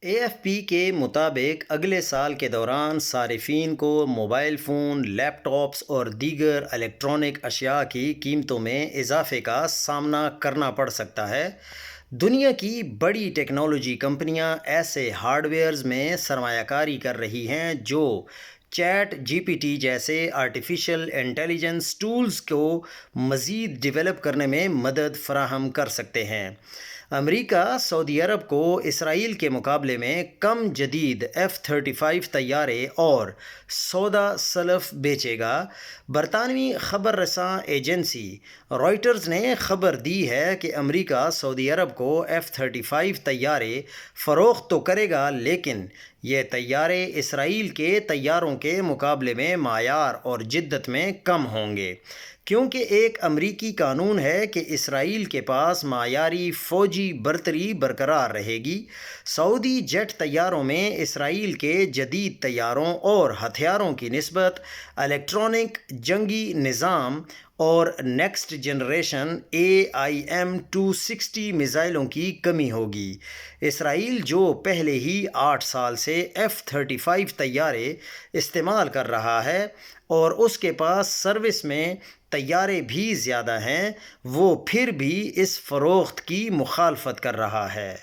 AFP کے مطابق اگلے سال کے دوران صارفین کو موبائل فون، لیپ ٹاپس اور دیگر الیکٹرانک اشیاء کی قیمتوں میں اضافے کا سامنا کرنا پڑ سکتا ہے۔ دنیا کی بڑی ٹیکنالوجی کمپنیاں ایسے ہارڈ ویئرز میں سرمایہ کاری کر رہی ہیں جو چیٹ جی پی ٹی جیسے آرٹیفیشل انٹیلیجنس ٹولز کو مزید ڈیولپ کرنے میں مدد فراہم کر سکتے ہیں۔ امریکہ سعودی عرب کو اسرائیل کے مقابلے میں کم جدید F-35 طیارے اور سودا سلف بیچے گا۔ برطانوی خبر رساں ایجنسی رائٹرز نے خبر دی ہے کہ امریکہ سعودی عرب کو F-35 طیارے فروخت تو کرے گا، لیکن یہ طیارے اسرائیل کے طیاروں کے مقابلے میں معیار اور جدت میں کم ہوں گے، کیونکہ ایک امریکی قانون ہے کہ اسرائیل کے پاس معیاری فوجی برتری برقرار رہے گی۔ سعودی جیٹ طیاروں میں اسرائیل کے جدید طیاروں اور ہتھیاروں کی نسبت الیکٹرانک جنگی نظام اور نیکسٹ جنریشن AIM-260 میزائلوں کی کمی ہوگی۔ اسرائیل جو پہلے ہی 8 سال سے F-35 طیارے استعمال کر رہا ہے اور اس کے پاس سروس میں طیارے بھی زیادہ ہیں، وہ پھر بھی اس فروخت کی مخالفت کر رہا ہے۔